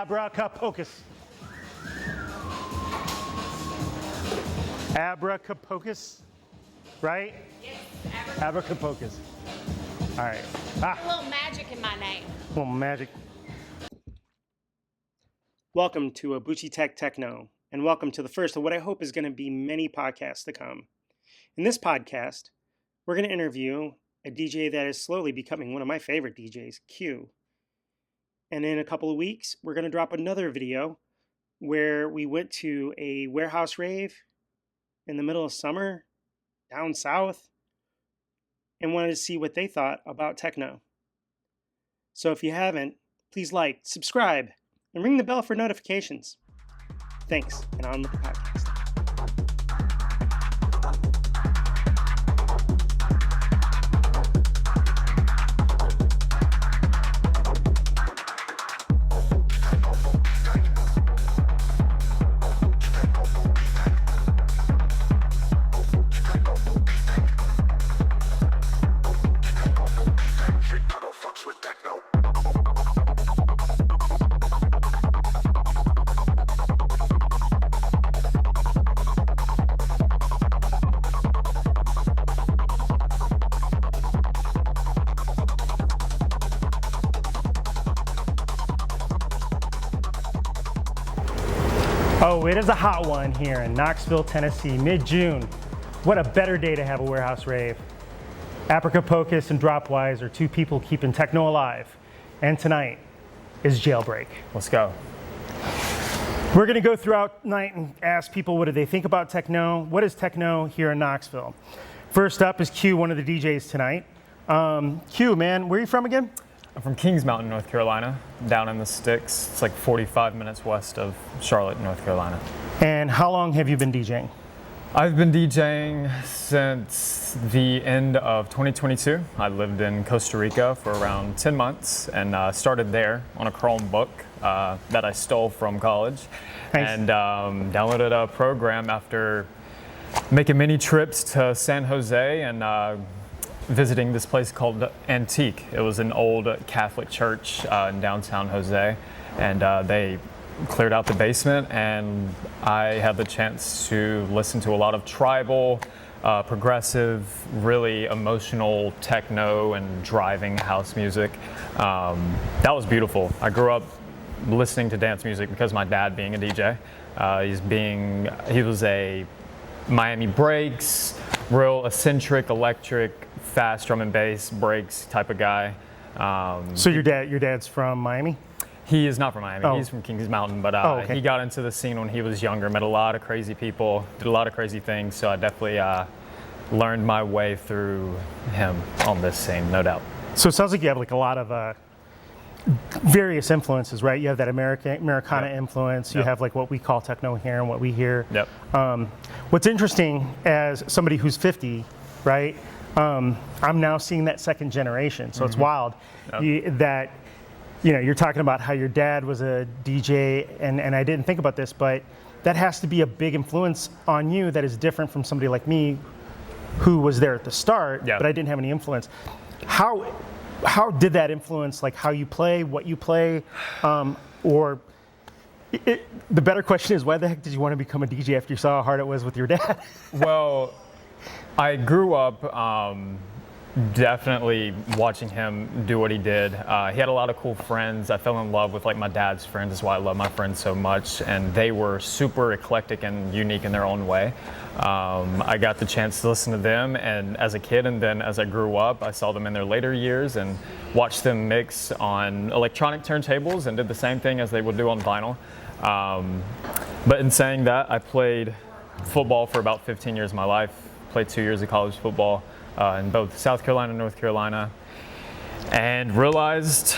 Abracapocus. Abracapocus, right? Yes, Abracapocus. All right. A little magic in my name. Little magic. Welcome to Obuchiteck Techno, and welcome to the first of what I hope is going to be many podcasts to come. In this podcast, we're going to interview a DJ that is slowly becoming one of my favorite DJs, Q. And in a couple of weeks, we're going to drop another video where we went to a warehouse rave in the middle of summer down south and wanted to see what they thought about techno. So if you haven't, please like, subscribe, and ring the bell for notifications. Thanks, and on with the podcast. Oh, it is a hot one here in Knoxville, Tennessee, mid-June. What a better day to have a warehouse rave. Abracapocus and Dropwise are two people keeping techno alive. And tonight is Jailbreak. Let's go. We're going to go throughout the night and ask people what do they think about techno. What is techno here in Knoxville? First up is Q, one of the DJs tonight. Q, man, where are you from again? I'm from Kings Mountain, North Carolina, down in the sticks. It's like 45 minutes west of Charlotte, North Carolina. And how long have you been DJing? I've been DJing since the end of 2022. I lived in Costa Rica for around 10 months and started there on a Chromebook that I stole from college. Nice. And downloaded a program after making many trips to San Jose and visiting this place called Antique. It was an old Catholic church in downtown Jose, and they cleared out the basement, and I had the chance to listen to a lot of tribal, progressive, really emotional techno and driving house music. That was beautiful. I grew up listening to dance music because my dad being a DJ. He was a Miami breaks, real eccentric, electric, fast drum and bass breaks type of guy. So your dad's from Miami? He is not from Miami. Oh. He's from Kings Mountain, but okay. He got into the scene when he was younger, met a lot of crazy people, did a lot of crazy things. So I definitely learned my way through him on this scene, no doubt. So it sounds like you have like a lot of various influences, right? You have that Americana influence. You have like what we call techno here and what we hear. Yep. What's interesting as somebody who's 50, right? I'm now seeing that second generation. So it's wild that, you know, you're talking about how your dad was a DJ, and I didn't think about this, but that has to be a big influence on you that is different from somebody like me who was there at the start, but I didn't have any influence. How did that influence like how you play, what you play, or the better question is, why the heck did you want to become a DJ after you saw how hard it was with your dad? Well, I grew up definitely watching him do what he did. He had a lot of cool friends. I fell in love with like my dad's friends. That's why I love my friends so much. And they were super eclectic and unique in their own way. I got the chance to listen to them and as a kid, and then as I grew up, I saw them in their later years and watched them mix on electronic turntables and did the same thing as they would do on vinyl. But in saying that, I played football for about 15 years of my life. Played 2 years of college football in both South Carolina and North Carolina, and realized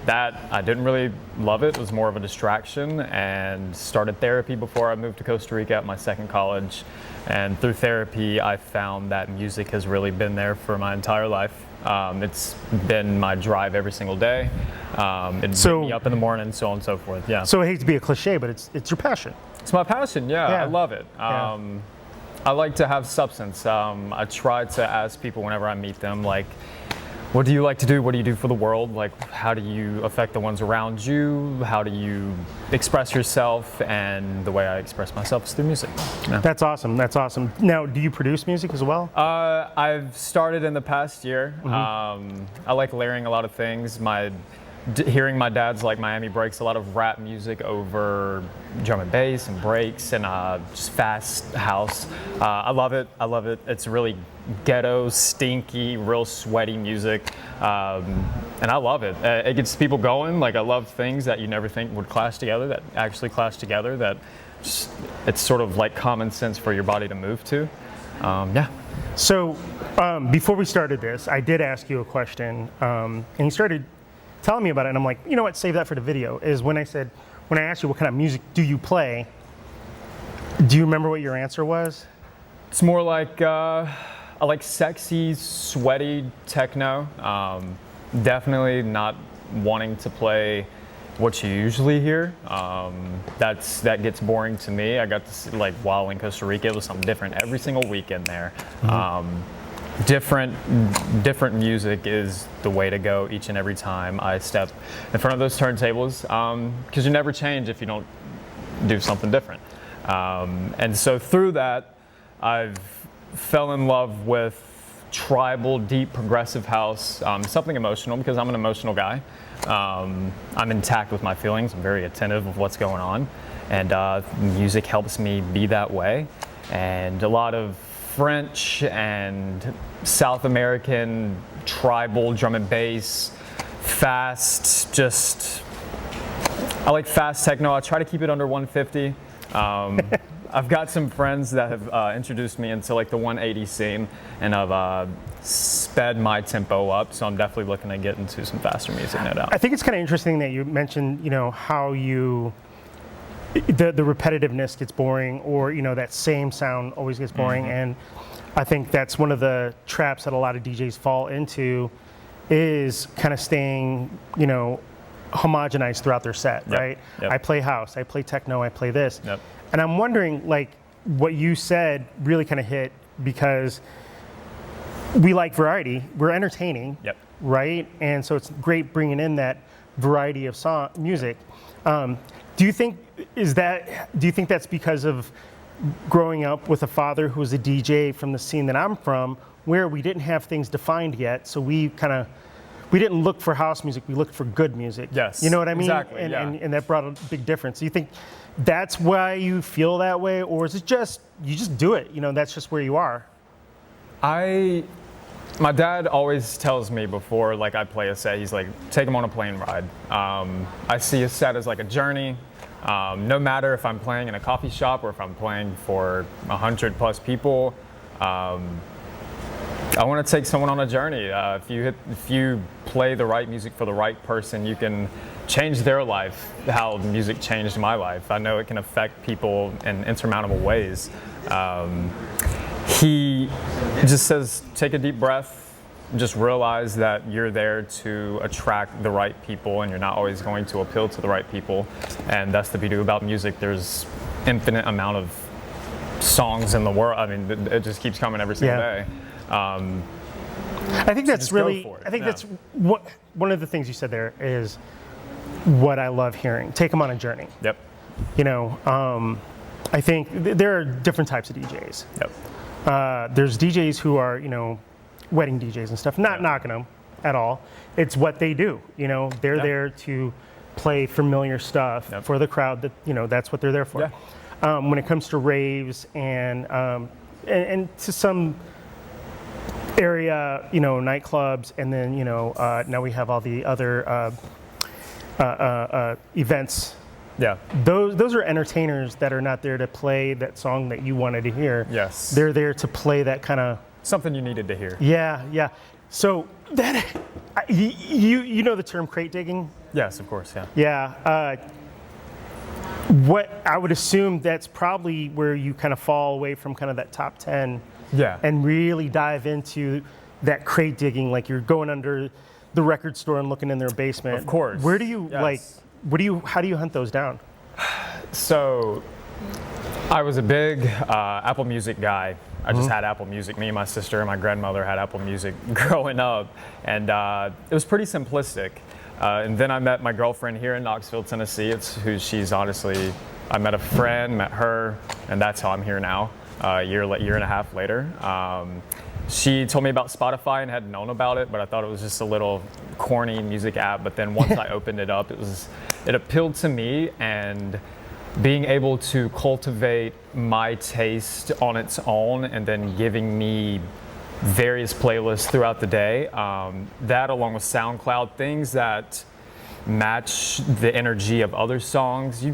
that I didn't really love it. It was more of a distraction, and started therapy before I moved to Costa Rica at my second college. And through therapy, I found that music has really been there for my entire life. It's been my drive every single day. It wakes me up in the morning, so on and so forth. Yeah. So I hate to be a cliche, but it's your passion. It's my passion. Yeah. I love it. I like to have substance. I try to ask people whenever I meet them, like, what do you like to do? What do you do for the world? Like, how do you affect the ones around you? How do you express yourself? And the way I express myself is through music. Yeah. That's awesome. That's awesome. Now, do you produce music as well? I've started in the past year. I like layering a lot of things. Hearing my dad's like Miami breaks, a lot of rap music over drum and bass and breaks and just fast house. I love it. I love it. It's really ghetto, stinky, real sweaty music, and I love it. It gets people going. Like, I love things that you never think would clash together that actually clash together. That it's sort of like common sense for your body to move to. Yeah. So before we started this, I did ask you a question, and you started telling me about it, and I'm like, you know what, save that for the video, is when I asked you what kind of music do you play, do you remember what your answer was? It's more like, I like sexy, sweaty techno. Definitely not wanting to play what you usually hear. That gets boring to me. I got to see, like, while in Costa Rica, it was something different every single weekend there. Different music is the way to go each and every time I step in front of those turntables, because you never change if you don't do something different. And so through that, I've fell in love with tribal, deep, progressive house, something emotional, because I'm an emotional guy. I'm intact with my feelings. I'm very attentive of what's going on, and music helps me be that way. And a lot of French and South American tribal drum and bass, fast, I like fast techno. I try to keep it under 150. I've got some friends that have introduced me into like the 180 scene, and I've sped my tempo up, so I'm definitely looking to get into some faster music, no doubt. I think it's kind of interesting that you mentioned, how the repetitiveness gets boring, or that same sound always gets boring. And I think that's one of the traps that a lot of DJs fall into, is kind of staying homogenized throughout their set. Right? Yep. I play house, I play techno, I play this. Yep. And I'm wondering, like, what you said really kind of hit, because we like variety, we're entertaining. Yep. Right? And so it's great bringing in that variety of music. Do you think that's because of growing up with a father who was a DJ from the scene that I'm from, where we didn't have things defined yet, so we didn't look for house music, we looked for good music. Yes. You know what I mean? Exactly. And that brought a big difference. Do you think that's why you feel that way, or is it just you just do it? That's just where you are. My dad always tells me before, like, I play a set, he's like, take him on a plane ride. I see a set as like a journey. No matter if I'm playing in a coffee shop or if I'm playing for 100+ people, I want to take someone on a journey. If you play the right music for the right person, you can change their life how music changed my life. I know it can affect people in insurmountable ways. He just says, take a deep breath. Just realize that you're there to attract the right people, and you're not always going to appeal to the right people. And that's the beauty about music. There's infinite amount of songs in the world. I mean, it just keeps coming every single day. I think that's really, that's one of the things you said there is what I love hearing. Take them on a journey. Yep. I think there are different types of DJs. Yep. There's DJs who are, wedding DJs and stuff, not knocking them at all. It's what they do. They're there to play familiar stuff for the crowd. That's what they're there for. Yeah. When it comes to raves and to some area, nightclubs, and then now we have all the other events. Yeah. Those are entertainers that are not there to play that song that you wanted to hear. Yes. They're there to play that kind of something you needed to hear. Yeah. So that you know the term crate digging? Yes, of course. Yeah. Yeah. What I would assume that's probably where you kind of fall away from kind of that top 10. Yeah. And really dive into that crate digging, like you're going under the record store and looking in their basement. Of course. Where do you how do you hunt those down? So I was a big Apple Music guy. I just had Apple Music. Me and my sister and my grandmother had Apple Music growing up, and it was pretty simplistic. And then I met my girlfriend here in Knoxville, Tennessee. She's honestly, I met a friend, met her, and that's how I'm here now, year and a half later. She told me about Spotify and hadn't known about it, but I thought it was just a little corny music app. But then once I opened it up, it appealed to me, and being able to cultivate my taste on its own and then giving me various playlists throughout the day, that along with SoundCloud, things that match the energy of other songs.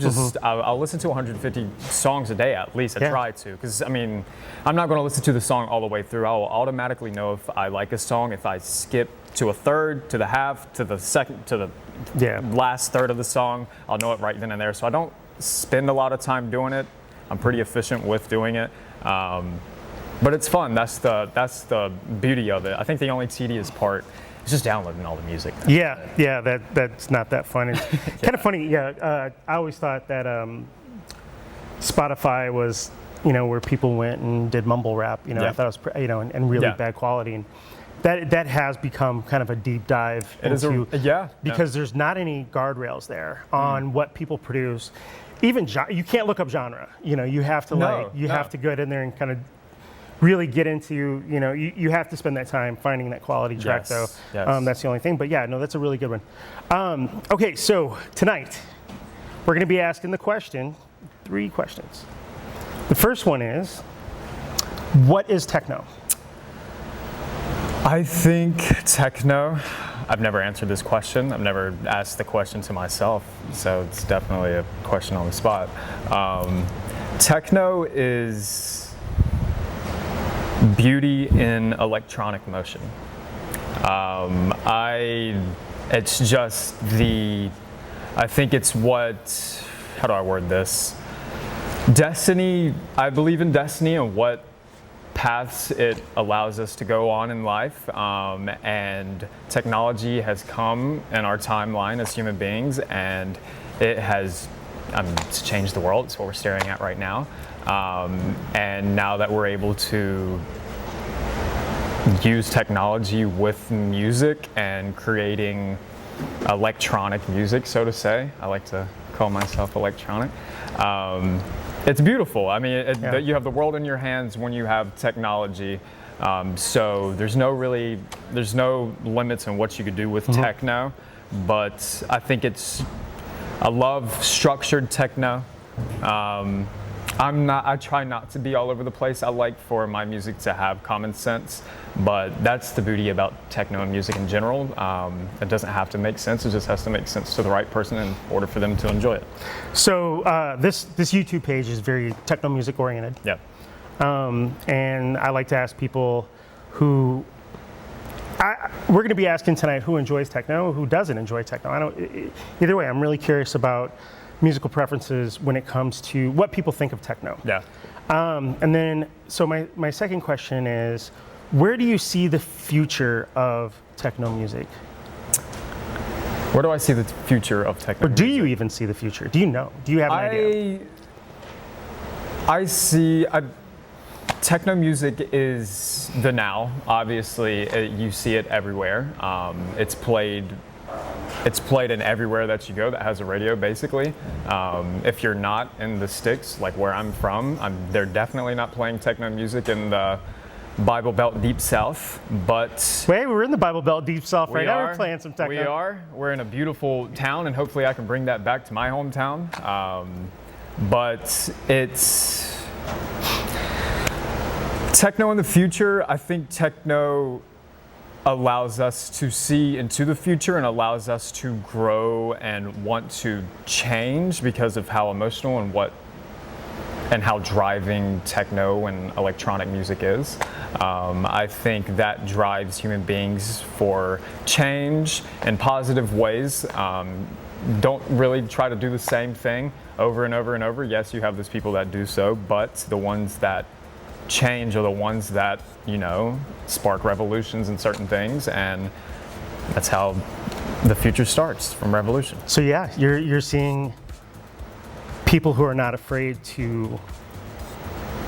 I'll listen to 150 songs a day at least. I try to, because I mean, I'm not going to listen to the song all the way through. I'll automatically know if I like a song if I skip to a third, to the half, to the second, to the last third of the song. I'll know it right then and there. So I don't spend a lot of time doing it. I'm pretty efficient with doing it. But it's fun. That's the beauty of it. I think the only tedious part is just downloading all the music. That's not that fun. It's kind of funny. I always thought that Spotify was, where people went and did mumble rap. I thought it was, and really bad quality. And that has become kind of a deep dive into, because there's not any guardrails there on what people produce. Even you can't look up genre. You have to have to get in there and kind of really get into, you have to spend that time finding that quality track, though. Yes. That's the only thing. But that's a really good one. Okay, so tonight we're going to be asking 3 questions. The first one is, what is techno? I think techno, I've never answered this question. I've never asked the question to myself, so it's definitely a question on the spot. Techno is beauty in electronic motion. I think it's what, how do I word this? Destiny, I believe in destiny and what paths it allows us to go on in life, and technology has come in our timeline as human beings, and it has it's changed the world. It's what we're staring at right now, and now that we're able to use technology with music and creating electronic music, so to say, I like to call myself electronic. It's beautiful. I mean, you have the world in your hands when you have technology. So there's no limits on what you could do with techno. But I think I love structured techno. I try not to be all over the place. I like for my music to have common sense, but that's the beauty about techno and music in general. It doesn't have to make sense. It just has to make sense to the right person in order for them to enjoy it. So this YouTube page is very techno music oriented. Yeah. And I like to ask people we're going to be asking tonight who enjoys techno, who doesn't enjoy techno. Either way, I'm really curious about musical preferences when it comes to what people think of techno. Yeah. And then, so my second question is, where do you see the future of techno music? Where do I see the future of techno music? Or do you even see the future? Do you know? Do you have an idea? I see techno music is the now. Obviously, you see it everywhere. It's played in everywhere that you go that has a radio, basically. If you're not in the sticks, like where I'm from, they're definitely not playing techno music in the Bible Belt Deep South, but... Wait, we're in the Bible Belt Deep South right now. We're playing some techno. We are. We're in a beautiful town, and hopefully I can bring that back to my hometown. But it's... Techno in the future, I think techno allows us to see into the future and allows us to grow and want to change because of how emotional and how driving techno and electronic music is. I think that drives human beings for change in positive ways. Don't really try to do the same thing over and over and over. Yes, you have those people that do so, but the ones that change are the ones that, spark revolutions in certain things, and that's how the future starts, from revolution. So yeah, you're seeing people who are not afraid to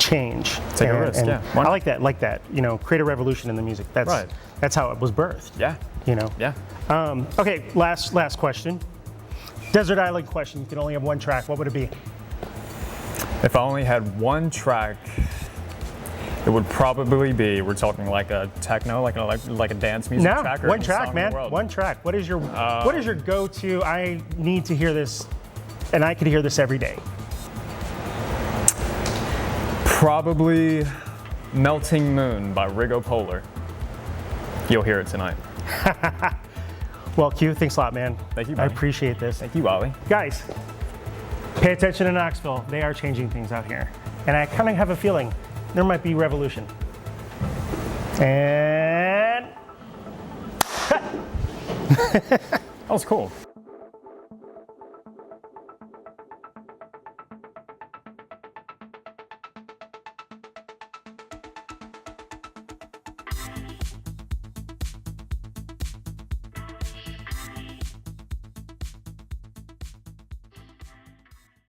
change. Take a risk, yeah. I like that. You know, create a revolution in the music. That's how it was birthed. Yeah. You know. Yeah. Okay, last question. Desert Island question. You can only have one track. What would it be? If I only had one track, it would probably be, we're talking like a techno, like a dance music track? Or One track, man. One track. What is your go-to? I need to hear this, and I could hear this every day. Probably Melting Moon by Rigo Polar. You'll hear it tonight. Well, Q, thanks a lot, man. Thank you, buddy. I appreciate this. Thank you, Ollie. Guys, pay attention to Knoxville. They are changing things out here. And I kind of have a feeling there might be revolution. And cut. That was cool.